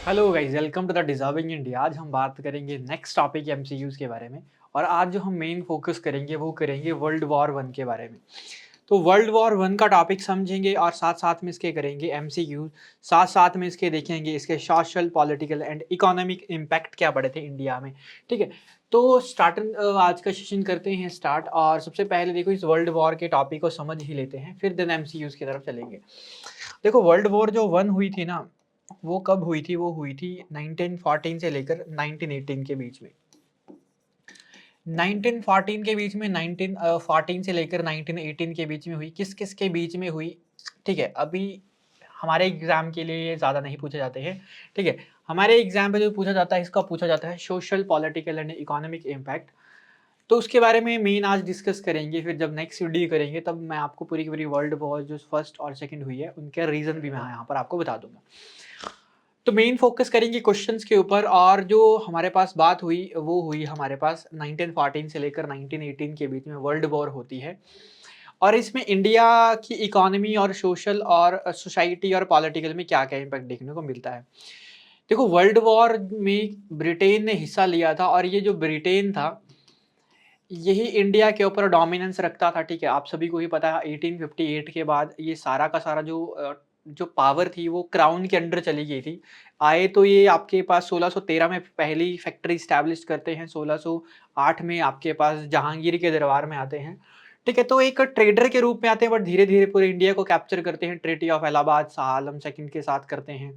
Hello guys, welcome to the deserving India. आज हम बात करेंगे नेक्स्ट टॉपिक एमसीक्यूज़ के बारे में। और आज जो हम मेन फोकस करेंगे वो करेंगे वर्ल्ड वॉर वन के बारे में। तो वर्ल्ड वॉर वन का टॉपिक समझेंगे और साथ-साथ में इसके करेंगे एमसीक्यूज़। साथ-साथ में इसके देखेंगे इसके social, political and economic impact क्या पड़े थे इंडिया में, ठीक है? तो आज का सेशन करते हैं स्टार्ट। और सबसे पहले देखो इस वर्ल्ड वॉर के टॉपिक को समझ ही लेते हैं, फिर देन एमसीक्यूज़ की तरफ चलेंगे। देखो वर्ल्ड वॉर जो वन हुई थी ना, वो कब हुई थी? वो हुई थी 1914 से लेकर 1918 के बीच में। 1914 के बीच में 1914 से लेकर 1918 के बीच में हुई। किस-किस के बीच में हुई? ठीक है, अभी हमारे एग्ज़ाम के लिए ये ज़्यादा नहीं पूछे जाते हैं, ठीक है? हमारे एग्ज़ाम में जो पूछा जाता है, इसका पूछा जाता है social, political and economic impact. तो उसके बारे में मेन आज डिस्कस करेंगे, फिर जब नेक्स्ट वीडियो करेंगे तब मैं आपको पूरी की पूरी वर्ल्ड वॉर जो फर्स्ट और सेकंड हुई है, उनके रीज़न भी मैं यहाँ पर आपको बता दूँगा। तो मेन फोकस करेंगे क्वेश्चंस के ऊपर। और जो हमारे पास बात हुई वो हुई हमारे पास 1914 से लेकर 1918 के बीच में वर्ल्ड वॉर होती है। और इसमें इंडिया की इकोनॉमी और सोशल और सोसाइटी और पॉलिटिकल में क्या-क्या इम्पैक्ट देखने को मिलता है। देखो वर्ल्ड वॉर में ब्रिटेन ने हिस्सा लिया था और ये जो ब्रिटेन था, यही इंडिया के ऊपर डोमिनेंस रखता था, ठीक है? आप सभी को ही पता है 1858 के बाद ये सारा का सारा जो पावर थी वो क्राउन के अंडर चली गई थी। आए तो ये आपके पास 1613 में पहली फैक्ट्री एस्टैब्लिश करते हैं, 1608 में आपके पास जहांगीर के दरबार में आते हैं, ठीक है? तो एक ट्रेडर के रूप में आते हैं, बट धीरे-धीरे पूरे इंडिया को कैप्चर करते हैं, treaty of Allahabad Shah Alam second के साथ करते हैं।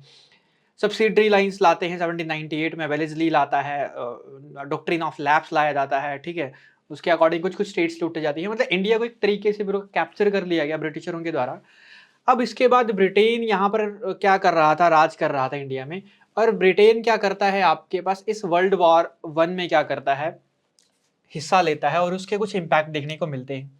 सब्सिडरी लाइन्स लाते हैं 1798 में, वेलेस्ली लाता है, डॉक्ट्रिन ऑफ लैप्स लाया जाता है, ठीक है? उसके अकॉर्डिंग कुछ-कुछ स्टेट्स लूटी जाती हैं, मतलब इंडिया को एक तरीके से ब्रो कैप्चर कर लिया गया ब्रिटिशरों के द्वारा। अब इसके बाद ब्रिटेन यहाँ पर क्या कर रहा था, राज कर रहा था इंडिया में। और ब्रिटेन क्या करता है आपके पास इस वर्ल्ड वॉर वन में क्या करता है, हिस्सा लेता है और उसके कुछ इम्पैक्ट देखने को मिलते हैं।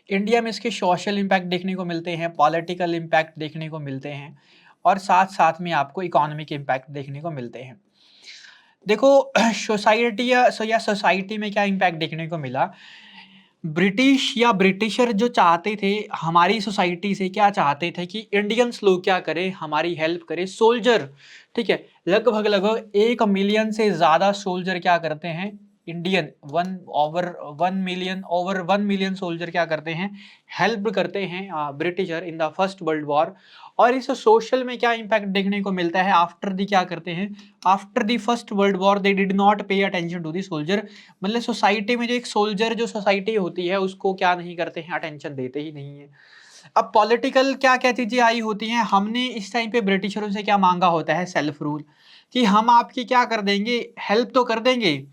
इंडिया में इसके सोशल इम्पैक्ट देखने को मिलते हैं, पॉलिटिकल इम्पैक्ट देखने को मिलते हैं और साथ-साथ में आपको इकोनॉमिक इम्पैक्ट देखने को मिलते हैं। देखो सोसाइटी या सोसाइटी में क्या इम्पैक्ट देखने को मिला, ब्रिटिश या ब्रिटिशर जो चाहते थे हमारी सोसाइटी से, क्या चाहते थे कि इंडियंस लोग क्या करें, हमारी हेल्प करें। सोल्जर, ठीक है, लगभग 1 मिलियन से ज़्यादा सोल्जर क्या करते हैं, इंडियन, 1 मिलियन सोल्जर क्या करते हैं, हेल्प करते हैं britisher in the first world war. और इस सोशल में क्या इम्पैक्ट देखने को मिलता है, आफ्टर दी क्या करते हैं, after the first world war they did not pay attention to the soldier. मतलब सोसाइटी में जो एक सोल्जर जो सोसाइटी होती है उसको क्या नहीं करते हैं, अटेंशन देते ही नहीं है। अब पॉलिटिकल क्या-क्या चीज़ें आई होती हैं, हमने इस टाइम पे ब्रिटिशरों से क्या माँगा होता है, सेल्फ रूल, कि हम आपकी क्या कर देंगे, हेल्प तो कर देंगे,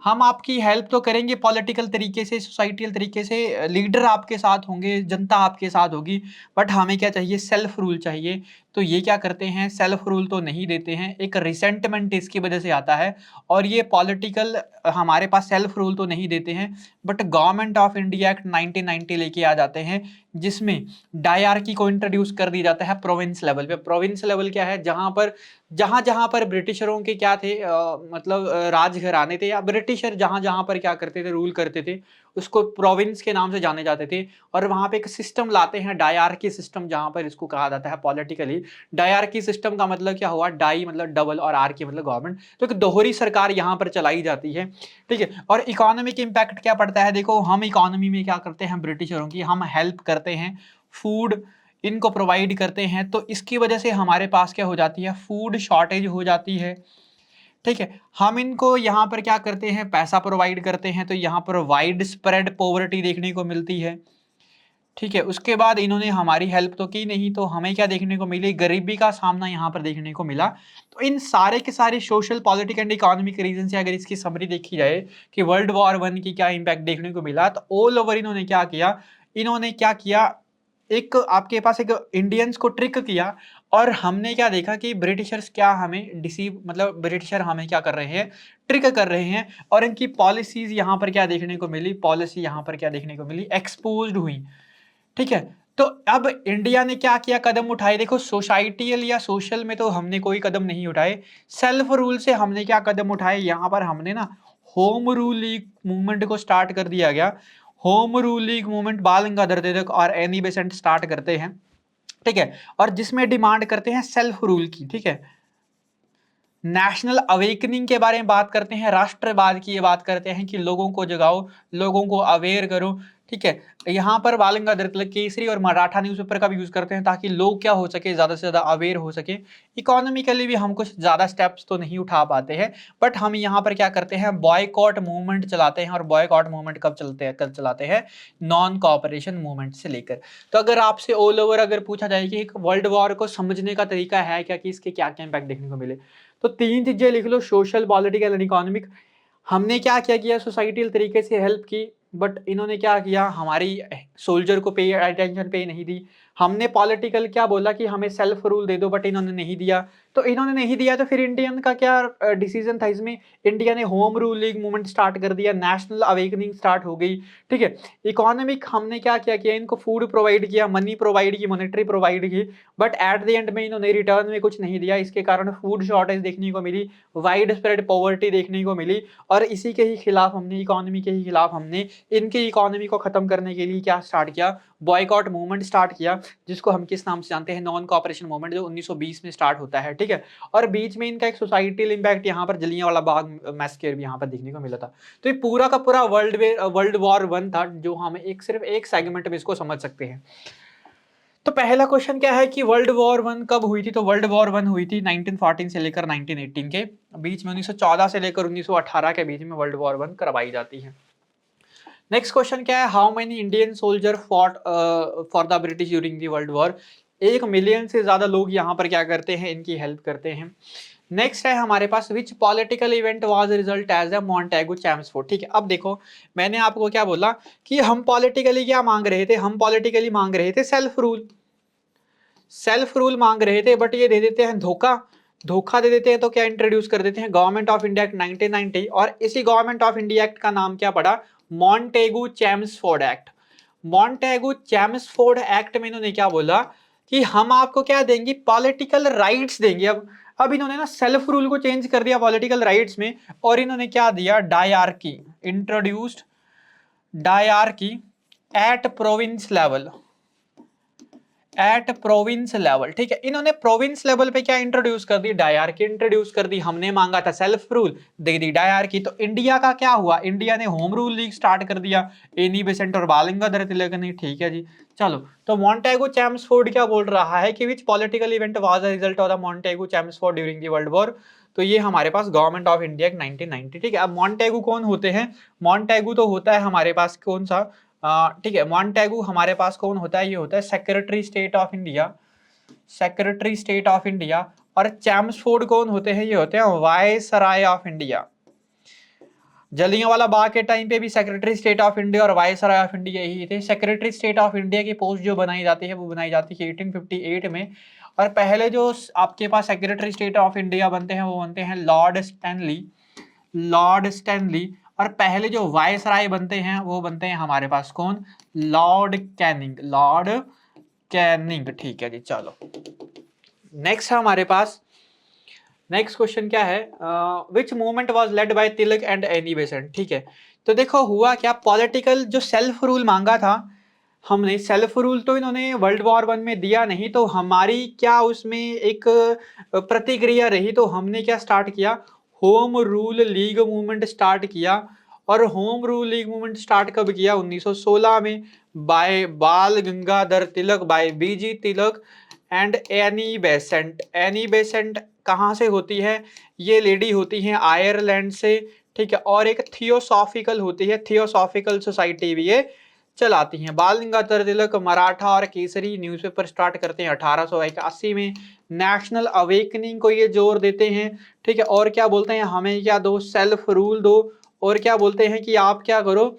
हम आपकी हेल्प तो करेंगे पॉलिटिकल तरीके से, सोसाइटियल तरीके से, लीडर आपके साथ होंगे, जनता आपके साथ होगी, बट हमें क्या चाहिए, सेल्फ रूल चाहिए। तो ये क्या करते हैं, सेल्फ रूल तो नहीं देते हैं, एक रिसेंटमेंट इसकी वजह से आता है। और ये पॉलिटिकल हमारे पास सेल्फ रूल तो नहीं देते हैं, but government of India act 1990 लेके आ जाते हैं, जिसमें डायरकी को इंट्रोड्यूस कर दी जाता है प्रोविंस लेवल पे। प्रोविंस लेवल क्या है, जहाँ-जहाँ पर ब्रिटिशरों के क्या थे, मतलब राजघराने थे या ब्रिटिशर जहाँ-जहाँ पर क्या करते थे, रूल करते थे, उसको प्रोविंस के नाम से जाने जाते थे। और वहाँ पे एक सिस्टम लाते हैं, डायरकी सिस्टम, जहाँ पर इसको कहा जाता है पॉलिटिकली। डायरकी सिस्टम का मतलब क्या हुआ, डाई मतलब डबल और आर की मतलब गवर्नमेंट, तो एक दोहरी सरकार यहाँ पर चलाई जाती है, ठीक है? और इकोनॉमिक इम्पैक्ट क्या पड़ता है, देखो हम इकोनॉमी में क्या करते हैं, ब्रिटिशरों की हम हेल्प करते हैं, फूड इनको प्रोवाइड करते हैं, तो इसकी वजह से हमारे पास क्या हो जाती है, फूड शॉर्टेज हो जाती है, ठीक है? हम इनको यहाँ पर क्या करते हैं, पैसा प्रोवाइड करते हैं, तो यहाँ पर वाइड स्प्रेड पॉवर्टी देखने को मिलती है, ठीक है? उसके बाद इन्होंने हमारी हेल्प तो की नहीं, तो हमें क्या देखने को मिली, गरीबी का सामना यहाँ पर देखने को मिला। तो इन सारे के सारे social, political and economic reason से अगर इसकी समरी देखी जाए कि वर्ल्ड वॉर वन की क्या इम्पैक्ट देखने को मिला, तो ऑल ओवर इन्होंने क्या किया, एक आपके पास एक इंडियंस को ट्रिक किया। और हमने क्या देखा कि ब्रिटिशर्स क्या हमें डिसीव, मतलब ब्रिटिशर हमें क्या कर रहे हैं, ट्रिक कर रहे हैं। और इनकी पॉलिसीज़ यहाँ पर क्या देखने को मिली, पॉलिसी यहाँ पर क्या देखने को मिली, एक्सपोज़्ड हुई। ठीक है? तो अब इंडिया ने क्या किया, कदम उठाए, देखो सोसाइटियल या सोशल में तो हमने कोई कदम नहीं उठाए, सेल्फ रूल से हमने क्या कदम उठाए, यहाँ पर हमने ना होम रूल लीग मूवमेंट को स्टार्ट कर दिया गया। होम रूल लीग मूवमेंट बाल गंगाधर तिलक और एनी बेसेंट स्टार्ट करते हैं, ठीक है? और जिसमें डिमांड करते हैं सेल्फ रूल की, ठीक है? नेशनल अवेकनिंग के बारे में बात करते हैं, राष्ट्रवाद की ये बात करते हैं कि लोगों को जगाओ, लोगों को अवेयर करो, ठीक है। यहाँ पर बाल गंगाधर तिलक केसरी और मराठा न्यूज़पेपर का भी यूज करते हैं ताकि लोग क्या हो सके, ज्यादा से ज्यादा अवेयर हो सके। इकोनॉमिकली भी हम कुछ ज्यादा स्टेप्स तो नहीं उठा पाते हैं, बट हम यहाँ पर क्या करते हैं, बॉयकॉट मूवमेंट चलाते हैं। और बॉयकॉट मूवमेंट कब चलाते हैं, नॉन कॉपरेशन मूवमेंट से लेकर। तो अगर आपसे ऑल ओवर अगर पूछा जाए कि एक वर्ल्ड वॉर को समझने का तरीका है क्या, कि इसके क्या क्या इंपैक्ट देखने को मिले, तो 3 चीजें लिख लो, सोशल, पॉलिटिकल एंड इकोनॉमिक। हमने क्या क्या किया, सोसाइटल तरीके से हेल्प की, बट इन्होंने क्या किया, हमारी सोल्जर को पे अटेंशन पे नहीं दी। हमने पॉलिटिकल क्या बोला कि हमें सेल्फ रूल दे दो, बट इन्होंने नहीं दिया। तो इन्होंने नहीं दिया तो फिर इंडियन का क्या डिसीजन था इसमें, इंडिया ने home rule league movement start कर दिया, नेशनल अवेकनिंग स्टार्ट हो गई, ठीक है। इकोनॉमिक हमने क्या क्या किया, इनको फूड प्रोवाइड किया, मनी प्रोवाइड की, मॉनेटरी प्रोवाइड की, बट एट द एंड में इन्होंने रिटर्न में कुछ नहीं दिया। इसके कारण फूड शॉर्टेज देखने को मिली, वाइड स्प्रेड पॉवर्टी देखने को मिली। और इसी के ही खिलाफ हमने, इकोनॉमी के ही खिलाफ हमने इनकी इकोनॉमी को खत्म करने के लिए क्या स्टार्ट किया, बॉयकॉट मूवमेंट स्टार्ट किया, जिसको हम किस नाम से जानते हैं, नॉन कॉपरेशन मूवमेंट, जो 1920 में स्टार्ट होता है, ठीक है। और बीच में इनका एक सोसाइटल इंपैक्ट यहाँ पर जलियांवाला बाग मैसेकर भी यहाँ पर देखने को मिला था। तो ये पूरा का पूरा वर्ल्ड वॉर 1 था, जो हम एक सिर्फ एक सेगमेंट में इसको समझ सकते हैं। तो पहला क्वेश्चन क्या है कि वर्ल्ड वॉर 1 कब हुई थी, तो वर्ल्ड वॉर 1 हुई थी 1914 से लेकर 1918 के बीच में, 1914 से लेकर 1918 के बीच में वर्ल्ड वॉर 1 करवाई जाती है। नेक्स्ट क्वेश्चन क्या है, how many Indian soldier fought for the British during the world war. 1 million से ज्यादा लोग यहाँ पर क्या करते हैं, इनकी हेल्प करते हैं। नेक्स्ट है हमारे पास, which political event was result as a Montagu Chelmsford, ठीक है। अब देखो, मैंने आपको क्या बोला कि हम पॉलिटिकली क्या मांग रहे थे, हम पॉलिटिकली मांग रहे थे सेल्फ रूल, सेल्फ रूल मांग रहे थे, बट ये दे देते हैं धोखा, धोखा दे देते हैं। तो क्या इंट्रोड्यूस कर देते हैं, गवर्नमेंट ऑफ इंडिया एक्ट 1990, और इसी गवर्नमेंट ऑफ इंडिया एक्ट का नाम क्या पड़ा, Montagu Chelmsford act. Montagu Chelmsford act में इन्होंने क्या बोला कि हम आपको क्या देंगे, पॉलिटिकल राइट्स देंगे। अब इन्होंने ना सेल्फ रूल को चेंज कर दिया पॉलिटिकल राइट्स में, और इन्होंने क्या दिया, diarchy, introduced diarchy at province level, at province level, ठीक है। इन्होंने प्रोविंस लेवल पे क्या इंट्रोड्यूस कर दी, डायरकी इंट्रोड्यूस कर दी। हमने मांगा था सेल्फ रूल, दे दी डायरकी। तो इंडिया का क्या हुआ, इंडिया ने होम रूल लीग स्टार्ट कर दिया, एनी बेसेंट और बाल गंगाधर तिलक ने, ठीक है जी। चलो, तो मॉन्टेगू चैम्सफोर्ड क्या बोल रहा है कि विच political event was the result of the Montagu Chelmsford during the world war. तो ये हमारे पास गवर्नमेंट ऑफ इंडिया 1990, ठीक है। अब मॉन्टेगू कौन होते हैं, मॉन्टेगू तो होता है हमारे पास कौन सा, ठीक है, मॉन्टेगू हमारे पास कौन होता है, ये होता है secretary state of India, secretary state of India. और चैम्सफोर्ड कौन होते हैं, ये होते हैं viceroy of India. Jallianwala Bagh के टाइम पे भी सेक्रेटरी स्टेट ऑफ इंडिया और वायसराय ऑफ इंडिया यही थे। सेक्रेटरी स्टेट ऑफ इंडिया की पोस्ट जो बनाई जाती है, वो बनाई जाती है 1858 में। और पहले जो आपके पास सेक्रेटरी स्टेट ऑफ इंडिया बनते हैं, वो बनते हैं लॉर्ड स्टैनली, लॉर्ड स्टैनली। और पहले जो वायसराय बनते हैं, वो बनते हैं हमारे पास कौन, लॉर्ड कैनिंग, लॉर्ड कैनिंग, ठीक है जी। चलो, नेक्स्ट है हमारे पास, नेक्स्ट क्वेश्चन क्या है, विच movement was led by Tilak and Annie Besant, ठीक है। तो देखो हुआ क्या, पॉलिटिकल जो सेल्फ रूल मांगा था हमने, सेल्फ रूल तो इन्होंने वर्ल्ड वॉर 1 में दिया नहीं, तो हमारी क्या उसमें एक प्रतिक्रिया रही, तो हमने क्या स्टार्ट किया, home rule league movement start किया। और home rule league movement start कब किया, 1916 में, by Bal Gangadhar Tilak, by B G Tilak and Annie Besant. Annie Besant कहाँ से होती है, ये लेडी होती है आयरलैंड से, ठीक है। और एक थियोसॉफिकल होती है, थियोसॉफिकल सोसाइटी भी ये चलाती हैं। बाल गंगाधर तिलक मराठा और केसरी न्यूज़पेपर स्टार्ट करते हैं 1881 में। नेशनल अवेकनिंग को ये जोर देते हैं, ठीक है। और क्या बोलते हैं, हमें क्या दो, सेल्फ रूल दो। और क्या बोलते हैं कि आप क्या करो,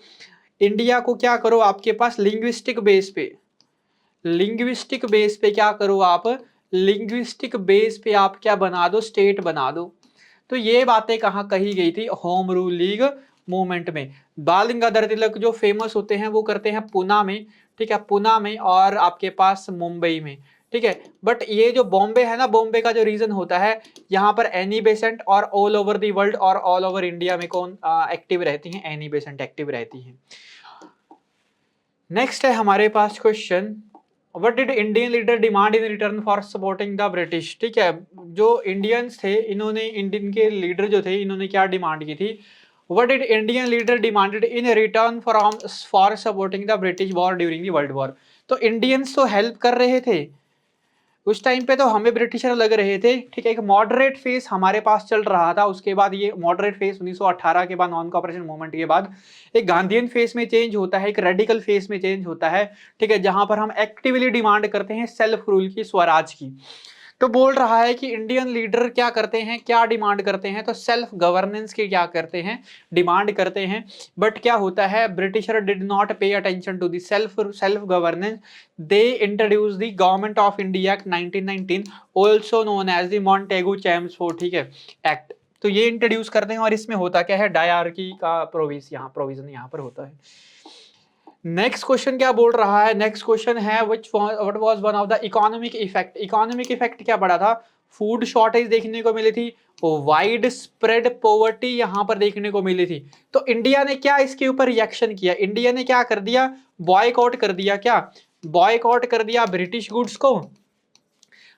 इंडिया को क्या करो, आपके पास लिंग्विस्टिक बेस पे, लिंग्विस्टिक बेस पे क्या करो आप, लिंग्विस्टिक बेस पे आप क्या बना दो, स्टेट बना दो। तो ये बातें कहाँ कही गई थी, होम रूल लीग मूवमेंट में। बाल गंगाधर तिलक जो फेमस होते हैं वो करते हैं पुणे में, ठीक है, पुणे में, और आपके पास मुंबई में, ठीक है। बट ये जो बॉम्बे है ना, बॉम्बे का जो रीजन होता है, यहाँ पर एनी बेसेंट और ऑल ओवर द वर्ल्ड और ऑल ओवर इंडिया में कौन एक्टिव रहती हैं, एनी बेसेंट एक्टिव रहती हैं। नेक्स्ट है हमारे पास question, what did Indian leader demand in return for supporting the British? ठीक है, जो इंडियंस थे इन्होंने, इंडियन के लीडर जो थे इन्होंने क्या डिमांड की थी? What did Indian leader demanded in return for supporting the British war during the world war? तो इंडियंस तो हेल्प कर रहे थे उस टाइम पे, तो हमें ब्रिटिशर लग रहे थे, ठीक है। एक मॉडरेट फेस हमारे पास चल रहा था, उसके बाद ये मॉडरेट फेस 1918 के बाद, नॉन कॉपरेशन मूवमेंट के बाद एक गांधीयन फेस में चेंज होता है, एक रेडिकल फेस में चेंज होता है, ठीक है, जहां पर हम एक्टिवली डिमांड करते हैं सेल्फ रूल की, स्वराज की। तो बोल रहा है कि इंडियन लीडर क्या करते हैं, क्या डिमांड करते हैं, तो सेल्फ गवर्नेंस की क्या करते हैं, डिमांड करते हैं। बट क्या होता है, Britisher did not pay attention to the self governance, they introduce the government of India act 1919, also known as the Montagu Chelmsford, ठीक है, एक्ट। तो ये इंट्रोड्यूस करते हैं और इसमें होता क्या है, डायरकी का प्रोविजन यहाँ पर होता है। नेक्स्ट क्वेश्चन क्या बोल रहा है, नेक्स्ट क्वेश्चन है what was one of the economic effect? Economic effect क्या पड़ा था? फूड शॉर्टेज देखने को मिली थी, वाइड स्प्रेड पॉवर्टी यहां पर देखने को मिली थी। तो इंडिया ने क्या इसके ऊपर रिएक्शन किया? इंडिया ने क्या कर दिया, बॉयकॉट कर दिया। क्या बॉयकॉट कर दिया? ब्रिटिश गुड्स को।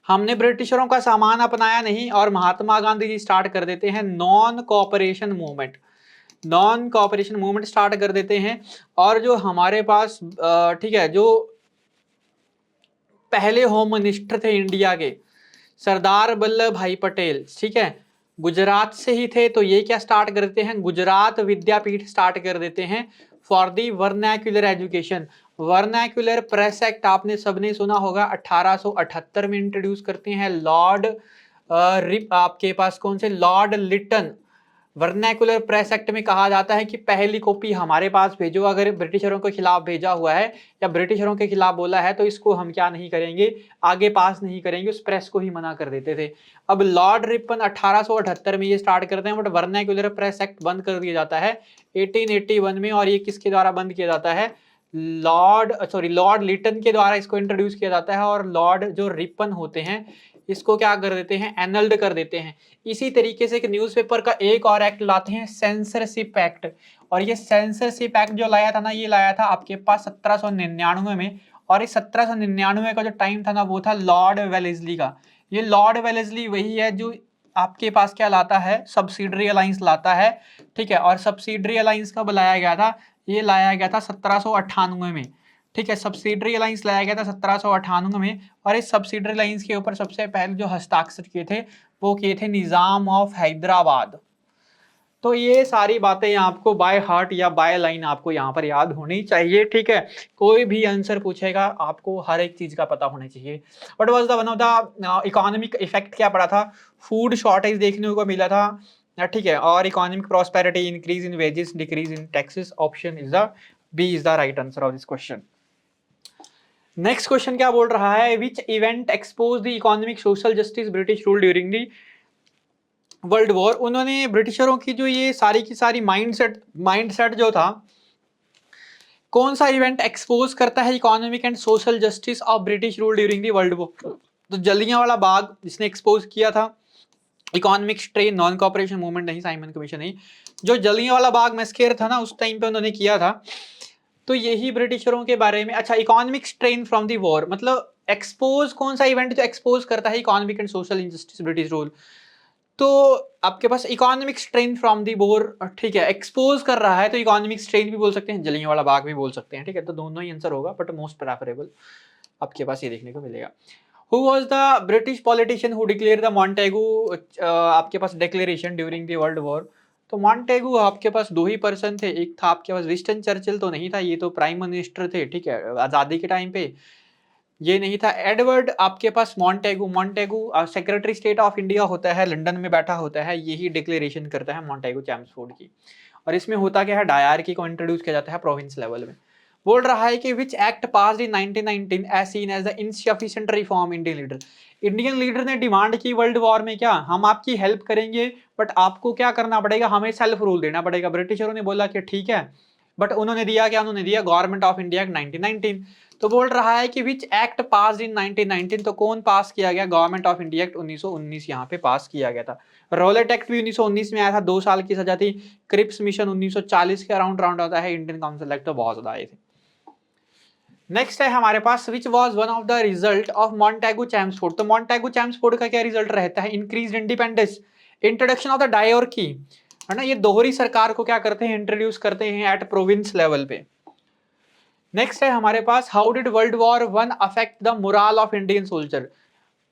हमने ब्रिटिशरों का सामान अपनाया नहीं, और महात्मा गांधी जी स्टार्ट कर देते हैं non cooperation movement, non cooperation movement start कर देते हैं। और जो हमारे पास ठीक है, जो पहले होम मिनिस्टर थे इंडिया के, सरदार वल्लभ भाई पटेल, ठीक है, गुजरात से ही थे, तो ये क्या स्टार्ट कर देते हैं, गुजरात विद्यापीठ स्टार्ट कर देते हैं for the vernacular education. Vernacular press act आपने सबने सुना होगा, 1878 में इंट्रोड्यूस करते हैं लॉर्ड आपके पास कौन से, Lord Lytton. Vernacular press act में कहा जाता है कि पहली कॉपी हमारे पास भेजो, अगर ब्रिटिशरों के खिलाफ भेजा हुआ है या ब्रिटिशरों के खिलाफ बोला है तो इसको हम क्या नहीं करेंगे, आगे पास नहीं करेंगे, उस प्रेस को ही मना कर देते थे। अब लॉर्ड रिपन 1878 में ये स्टार्ट करते हैं, बट वर्नैकुलर प्रेस एक्ट बंद कर दिया जाता है 1881 में। और ये किसके द्वारा बंद किया जाता है, लॉर्ड लिटन के द्वारा इसको इंट्रोड्यूस किया जाता है। और लॉर्ड जो रिपन होते हैं इसको क्या कर देते हैं, एनल्ड कर देते हैं। इसी तरीके से एक न्यूज़पेपर का एक और एक्ट लाते हैं, सेंसरशिप एक्ट। और ये सेंसरशिप एक्ट जो लाया था ना, ये लाया था आपके पास 1799 में। और इस 1799 का जो टाइम था ना, वो था लॉर्ड वेलेस्ली का। ये लॉर्ड वेलेस्ली वही है जो आपके पास क्या लाता है, सब्सिडरी अलायंस लाता है, ठीक है। और सब्सिडरी अलायंस कब लाया गया था, ये लाया गया था 1798 में, ठीक है। सब्सिडरी अलायंस लाया गया था 1798 में। और इस सब्सिडरी अलायंस के ऊपर सबसे पहले जो हस्ताक्षर किए थे वो किए थे निजाम ऑफ हैदराबाद। तो ये सारी बातें आपको बाय हार्ट या बाय लाइन आपको यहाँ पर याद होनी चाहिए, ठीक है। कोई भी आंसर पूछेगा आपको हर एक चीज का पता होना चाहिए। What was the one of the economic effect क्या पड़ा था, फूड शॉर्टेज देखने को मिला था, ठीक है। और economic prosperity, increase in wages, decrease in taxes, option is the B is the right answer of this question. Next question क्या बोल रहा है, which event expose the economic social justice British rule during the world war? उन्होंने ब्रिटिशरों की जो ये सारी की सारी माइंडसेट जो था, कौन सा इवेंट एक्सपोज करता है economic and social justice of British rule during the world war? तो जलियांवाला बाग जिसने एक्सपोज किया था economic strain, non cooperation movement नहीं, साइमन कमीशन नहीं, जो जलियांवाला बाग मैस्केर था ना उस टाइम पे उन्होंने किया था। तो यही ब्रिटिशरों के बारे में। अच्छा, economic strain from the war मतलब एक्सपोज, कौन सा इवेंट जो एक्सपोज करता है economic and social injustice British rule? तो आपके पास economic strain from the war, ठीक है, एक्सपोज कर रहा है तो इकोनॉमिक स्ट्रेन भी बोल सकते हैं, जलियांवाला बाग भी बोल सकते हैं, ठीक है। तो दोनों ही आंसर होगा, बट मोस्ट प्रेफरेबल आपके पास ये देखने को मिलेगा। Who was the British politician who declare the Montagu आपके पास declaration during the world war? तो मॉन्टेगू आपके पास दो ही पर्सन थे, एक था आपके पास विंस्टन चर्चिल, तो नहीं था, ये तो प्राइम मिनिस्टर थे, ठीक है, आजादी के टाइम पे, ये नहीं था। एडवर्ड आपके पास Montagu, secretary state of India होता है, लंदन में बैठा होता है, यही डिक्लेरेशन करता है मॉन्टेगू चैम्सफोर्ड की। और इसमें होता क्या है, डायरकी को इंट्रोड्यूस किया जाता है प्रोविंस लेवल में। बोल रहा है कि which act passed in 1919 as seen as the insufficient reform Indian leader? Indian leader ने डिमांड की वर्ल्ड वॉर में, क्या हम आपकी हेल्प करेंगे, बट आपको क्या करना पड़ेगा, हमें सेल्फ रूल देना पड़ेगा। ब्रिटिशरों ने बोला कि ठीक है, बट उन्होंने दिया क्या, उन्होंने दिया गवर्नमेंट ऑफ इंडिया एक्ट 1919। तो बोल रहा है कि विच एक्ट पास इन 1919, तो कौन पास किया गया, गवर्नमेंट ऑफ इंडिया एक्ट 1919 यहाँ पे पास किया गया था। रॉलेट एक्ट भी 1919 में आया था, 2 साल की सजा थी। क्रिप्स मिशन 1940 के अराउंड आता है। इंडियन काउंसिल एक्ट तो बहुत ज्यादा आए थे। नेक्स्ट है हमारे पास which was one of the result of Montagu Chelmsford. तो मॉन्टेगू चैम्सफोर्ड का क्या रिजल्ट रहता है? Increase independence, introduction of the diarchy, है ना, ये दोहरी सरकार को क्या करते हैं? इंट्रोड्यूस करते हैं एट प्रोविंस लेवल पे। नेक्स्ट है हमारे पास how did world war one affect the moral of Indian soldier.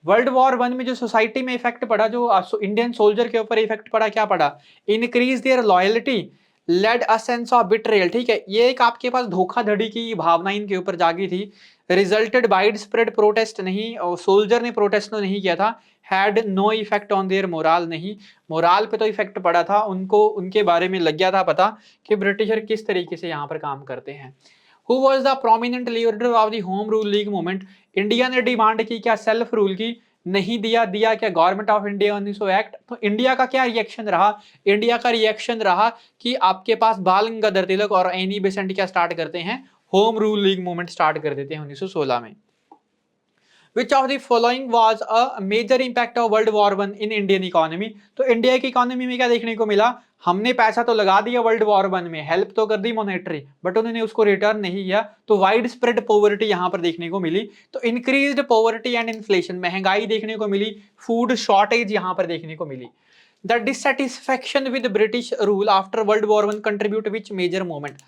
World war one में जो सोसाइटी में इफेक्ट पड़ा, जो इंडियन सोल्जर के ऊपर इफेक्ट पड़ा, क्या पड़ा? Increase their loyalty, led a sense of betrayal. ठीक है, ये एक आपके पास धोखाधड़ी की भावना इनके ऊपर जागी थी। रिजल्टेड वाइड स्प्रेड प्रोटेस्ट, नहीं, और सोल्जर ने प्रोटेस्ट तो नहीं किया था। Had no effect on their morale, नहीं, मोराल पे तो इफेक्ट पड़ा था, उनको उनके बारे में लग गया था पता कि ब्रिटिशर किस तरीके से यहाँ पर काम करते हैं। Who was the prominent leader of the home rule league movement. India ने डिमांड की क्या? सेल्फ रूल की, नहीं दिया। दिया क्या? Government of India 1900 act. तो इंडिया का क्या रिएक्शन रहा? इंडिया का रिएक्शन रहा कि आपके पास बाल गंगाधर तिलक और एनी बेसेंट क्या स्टार्ट करते हैं? Home rule league movement start कर देते हैं 1916 में। Which of the following was a major impact of World War I in Indian economy? तो इंडिया की इकोनॉमी में क्या देखने को मिला? हमने पैसा तो लगा दिया वर्ल्ड वॉर वन में, हेल्प तो कर दी मॉनेटरी, बट उन्होंने उसको रिटर्न नहीं किया, तो वाइड स्प्रेड पॉवर्टी यहां पर देखने को मिली। तो इंक्रीज्ड पॉवर्टी एंड इन्फ्लेशन, महंगाई देखने को मिली, फूड शॉर्टेज यहां पर देखने को मिली। The dissatisfaction with British rule after world war one contribute which major moment.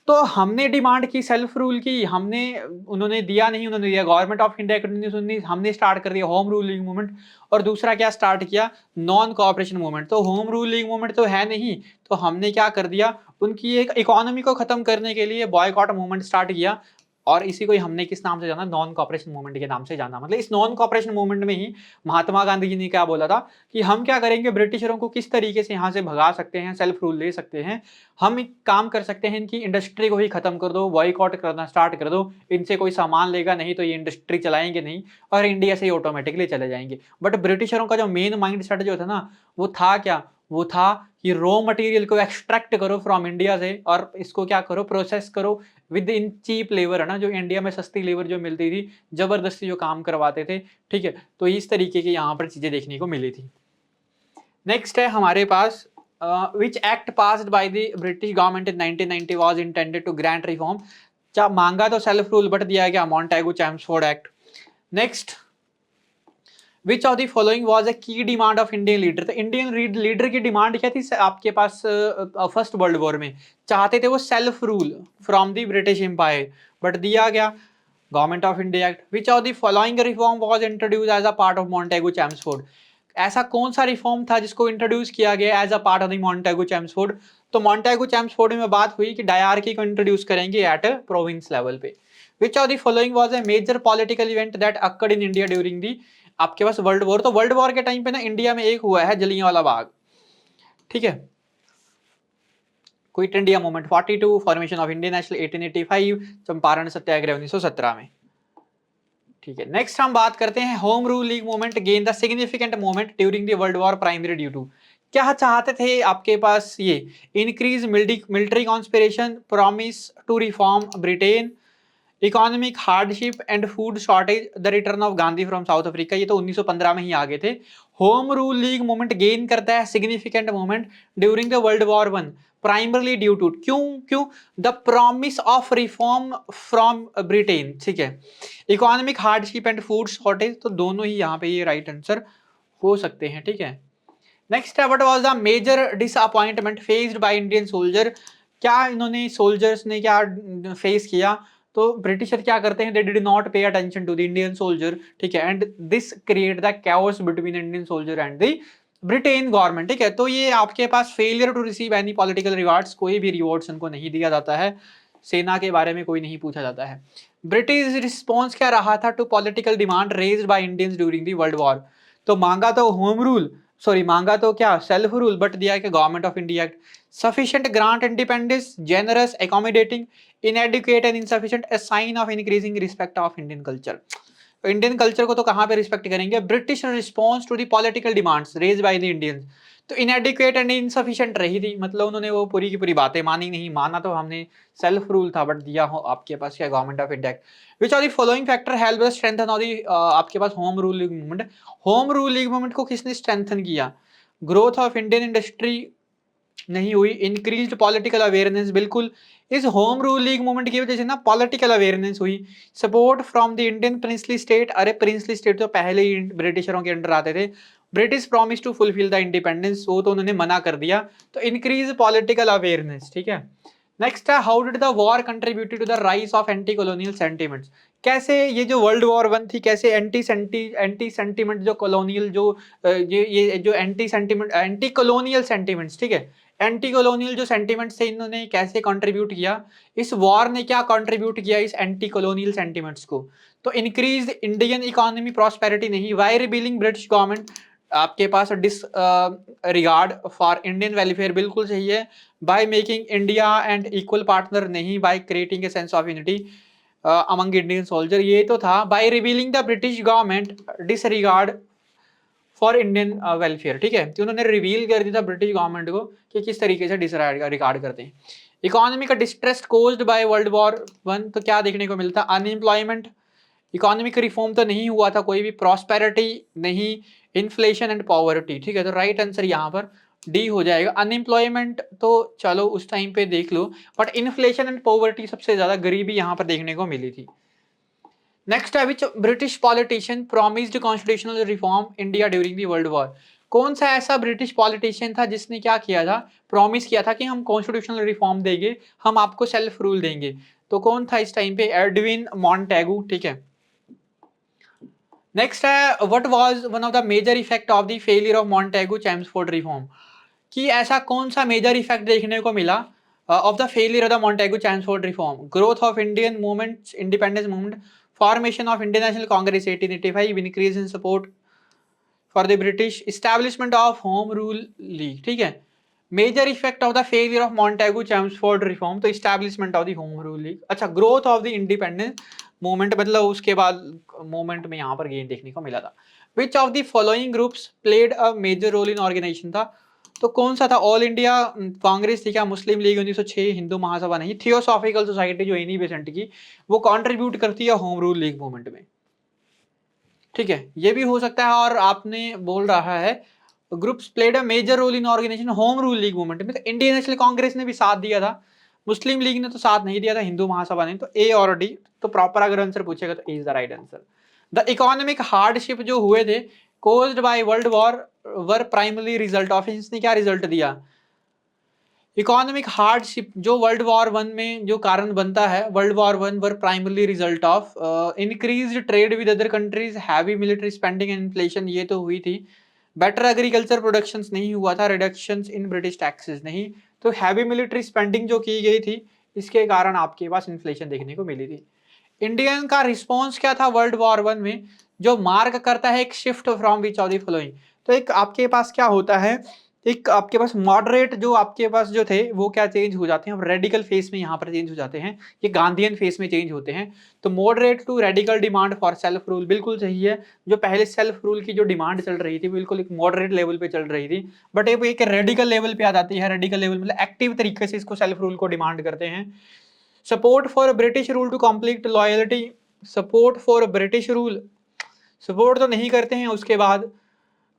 तो हमने डिमांड की सेल्फ रूल की, हमने, उन्होंने दिया नहीं, उन्होंने दिया। गवर्नमेंट ऑफ इंडिया एक्ट हमने स्टार्ट कर दिया होम रूलिंग मूवमेंट। और दूसरा क्या स्टार्ट किया? Non cooperation movement. तो होम रूलिंग मूवमेंट तो है नहीं, तो हमने क्या कर दिया? उनकी एक इकोनॉमी को खत्म करने के लिए बॉयकॉट मूवमेंट स्टार्ट किया, और इसी को ही हमने किस नाम से जाना? नॉन कोऑपरेशन मूवमेंट के नाम से जाना। मतलब इस नॉन कोऑपरेशन मूवमेंट में ही महात्मा गांधी जी ने क्या बोला था कि हम क्या करेंगे, ब्रिटिशरों को किस तरीके से यहाँ से भगा सकते हैं, सेल्फ रूल ले सकते हैं। हम एक काम कर सकते हैं, इनकी इंडस्ट्री को ही खत्म कर दो, बॉयकॉट करना स्टार्ट कर दो, इनसे कोई सामान लेगा नहीं तो ये इंडस्ट्री चलाएंगे नहीं, और इंडिया से ही ऑटोमेटिकली चले जाएंगे। बट ब्रिटिशरों का जो मेन माइंड सेट जो था ना, वो था क्या? वो था कि रॉ मटेरियल को एक्सट्रैक्ट करो फ्रॉम इंडिया से, और इसको क्या करो? प्रोसेस करो विद इन चीप लेबर, है ना, जो इंडिया में सस्ती लेबर जो मिलती थी, जबरदस्ती जो काम करवाते थे। ठीक है, तो इस तरीके की यहाँ पर चीजें देखने को मिली थी। नेक्स्ट है हमारे पास which act passed by the British government in 1990 was intended to grant reform. मांगा तो सेल्फ रूल, बट दिया गया Montagu Chelmsford act. Next, which of the following was a key demand of Indian leader. तो Indian leader की demand क्या थी आपके पास? First world war में चाहते थे वो self rule from the British empire, but दिया गया government of India act. Which of the following reform was introduce as a part of Montagu Chelmsford. ऐसा कौन सा रिफॉर्म था जिसको इंट्रोड्यूस किया गया as a part of the Montagu Chelmsford? तो मॉन्टेगू चैम्सफोर्ड में बात हुई कि डायरकी को इंट्रोड्यूस करेंगे एट प्रोविंस लेवल पे। Which of the following was a major political event that occurred in India during the आपके पास वर्ल्ड वॉर। तो वर्ल्ड वॉर के टाइम पे ना इंडिया में एक हुआ है जलियांवाला बाग। ठीक है, quit India movement 42, formation of Indian national 1885, Champaran Satyagraha 1917 में। ठीक है, नेक्स्ट हम बात करते हैं home rule league movement gain the significant movement during the world war primary due to. क्या चाहते थे आपके पास? ये increase military conspiration, promise to reform Britain, economic hardship and food shortage, the return of Gandhi from South Africa. ये तो 1915 में ही आ गए थे। Home rule league movement gain करता है significant movement during the world war one, primarily due to, क्यों क्यों? The promise of reform from Britain. ठीक है, economic hardship and food shortage, तो दोनों ही यहाँ पे ये राइट आंसर हो सकते हैं। ठीक है, नेक्स्ट है what was the major disappointment faced by Indian soldier. क्या इन्होंने सोल्जर्स ने क्या फेस किया? तो ब्रिटिशर क्या करते हैं? They did not pay attention to the Indian soldier. ठीक है, and this create the chaos between Indian soldier and the Britain government. ठीक है, तो ये आपके पास failure to receive any political rewards, कोई भी रिवॉर्ड्स उनको नहीं दिया जाता है, सेना के बारे में कोई नहीं पूछा जाता है। ब्रिटिश रिस्पॉन्स क्या रहा था to political demand raised by Indians during the world war. तो मांगा तो होम रूल, सॉरी मांगा तो क्या? सेल्फ रूल, बट दिया कि government of India act. Sufficient grant independence, generous, accommodating, inadequate and insufficient, a sign of increasing respect of Indian culture। Indian culture को तो कहाँ पे रिस्पेक्ट करेंगे? British response to the political demands raise by the Indians. तो inadequate and insufficient रही थी, मतलब उन्होंने वो पूरी की पूरी बातें मानी नहीं, माना तो हमने सेल्फ रूल था, बट दिया हो आपके पास क्या? Government of India. Which are the following factor help us strengthen of the आपके पास home ruling movement. Home ruling movement को किसने स्ट्रेंथन किया? ग्रोथ ऑफ इंडियन इंडस्ट्री, नहीं हुई। इंक्रीज्ड पॉलिटिकल अवेयरनेस, बिल्कुल इस होम रूल लीग मूवमेंट की वजह से ना पॉलिटिकल अवेयरनेस हुई। Support from the Indian princely state, अरे प्रिंसली स्टेट तो पहले ही ब्रिटिशरों के अंडर आते थे। British promise to fulfil the independence, वो तो उन्होंने मना कर दिया। तो इंक्रीज पॉलिटिकल अवेयरनेस, ठीक है। नेक्स्ट है, how did the war contributed to the rise of anti colonial sentiments, कैसे ये जो वर्ल्ड वॉर वन थी, कैसे एंटी सेंटिमेंट जो कॉलोनियल जो ये जो anti sentiment anti colonial sentiments, ठीक है, एंटी कॉलोनियल जो सेंटिमेंट्स थे इन्होंने कैसे कंट्रीब्यूट किया, इस वॉर ने क्या कंट्रीब्यूट किया इस एंटी कॉलोनियल सेंटिमेंट्स को। तो इंक्रीज इंडियन इकोनॉमी प्रॉस्पेरिटी नहीं, वाई रिबीलिंग ब्रिटिश गवर्नमेंट, आपके पास disregard for Indian welfare, बिल्कुल सही है। By making India and equal partner नहीं, by creating a sense of unity among Indian soldier, ये तो था। By revealing the British government disregard for Indian welfare, ठीक है, तो उन्होंने रिवील कर दिया था ब्रिटिश गवर्नमेंट को कि किस तरीके से डिसरिगार्ड करते हैं। इकोनॉमी का distress caused by world war one, तो क्या देखने को मिलता, अनएम्प्लॉयमेंट, इकोनॉमिक रिफॉर्म तो नहीं हुआ था कोई भी, प्रॉस्पेरिटी नहीं, इन्फ्लेशन एंड पॉवर्टी, ठीक है, तो राइट आंसर यहाँ पर डी हो जाएगा। अनएम्प्लॉयमेंट तो चलो उस टाइम पे देख लो, बट इन्फ्लेशन एंड पॉवर्टी, सबसे ज्यादा गरीबी यहाँ पर देखने को मिली थी। नेक्स्ट है, विच British politician promised constitutional reform India during the world war, कौन सा ऐसा ब्रिटिश पॉलिटिशियन था जिसने क्या किया था, प्रॉमिस किया था कि हम कॉन्स्टिट्यूशनल रिफॉर्म देंगे, हम आपको सेल्फ रूल देंगे। तो कौन था इस टाइम पे, एडविन मॉन्टेगू, ठीक है। नेक्स्ट है, what was one of the major effect of the failure of Montagu Chelmsford reform, कि ऐसा कौन सा मेजर इफेक्ट देखने को मिला of the failure of the Montagu Chelmsford reform, growth of Indian movement, independence movement, formation of Indian National Congress 1885, increase in support for the British, establishment of home rule league, ठीक है। Major effect of the failure of Montagu Chelmsford reform, तो establishment of the home rule league. अच्छा, growth of the independence movement, मतलब उसके बाद movement में यहाँ पर गेन देखने को मिला था। Which of the following groups played a major role in organisation था, तो कौन सा था, ऑल इंडिया कांग्रेस थी क्या, मुस्लिम लीग 1906, हिंदू महासभा नहीं, थियोसॉफिकल सोसाइटी जो एनी बेसेंट की, वो कंट्रीब्यूट करती है होम रूल लीग मूवमेंट में, ठीक है, ये भी हो सकता है। और आपने बोल रहा है groups played a major role in organisation home rule league movement में, तो इंडियन नेशनल कांग्रेस ने भी साथ दिया था, मुस्लिम लीग ने तो साथ नहीं दिया था, हिंदू महासभा ने, तो ए और डी, तो प्रॉपर अगर आंसर पूछेगा तो A is the right answer. The economic hardship जो हुए थे caused by world war were primary result of, इसने क्या रिजल्ट दिया, इकोनॉमिक हार्डशिप जो वर्ल्ड वॉर वन में जो कारण बनता है, world war one were primarily result of increased trade with other countries, heavy military spending and inflation, ये तो हुई थी। बेटर एग्रीकल्चर प्रोडक्शन नहीं हुआ था, रिडक्शन इन ब्रिटिश टैक्सेस नहीं, तो हैवी मिलिट्री स्पेंडिंग जो की गई थी इसके कारण आपके पास इन्फ्लेशन देखने को मिली थी। इंडियन का रिस्पॉन्स क्या था वर्ल्ड वॉर वन में, जो मार्क करता है एक shift from which of the following, तो एक आपके पास क्या होता है, एक आपके पास मॉडरेट जो आपके पास जो थे वो क्या चेंज हो जाते हैं, रेडिकल फेस में यहाँ पर चेंज हो जाते हैं, ये गांधीयन फेस में चेंज होते हैं। तो moderate to radical demand for self rule, बिल्कुल सही है, जो पहले सेल्फ रूल की जो डिमांड चल रही थी बिल्कुल एक मॉडरेट लेवल पे चल रही थी, बट अब एक रेडिकल लेवल पे आ जाती है, रेडिकल लेवल मतलब एक्टिव तरीके से इसको सेल्फ रूल को डिमांड करते हैं। Support for British rule to complete loyalty, support for British rule, support तो नहीं करते हैं, उसके बाद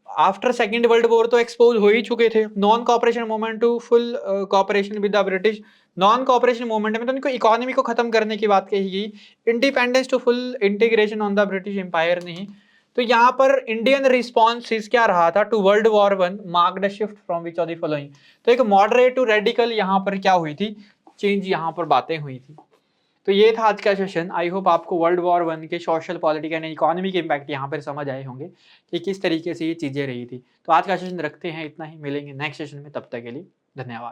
आफ्टर सेकेंड वर्ल्ड वॉर तो एक्सपोज हो ही चुके थे। Non cooperation movement to full cooperation with the British, non cooperation movement में तो उनको इकोनॉमी को खत्म करने की बात कही गई, independence to full integration on the British empire नहीं। तो यहाँ पर इंडियन रिस्पॉन्स क्या रहा था to world war one, marked shift from which of the following, तो एक मॉडरेट टू रेडिकल यहाँ पर क्या हुई थी, चेंज यहाँ पर बातें हुई थी। तो ये था आज का सेशन। आई होप आपको वर्ल्ड वॉर वन के सोशल पॉलिटिकल एंड इकोनॉमी के इम्पैक्ट यहाँ पर समझ आए होंगे कि किस तरीके से ये चीज़ें रही थी। तो आज का सेशन रखते हैं इतना ही, मिलेंगे नेक्स्ट सेशन में, तब तक के लिए धन्यवाद।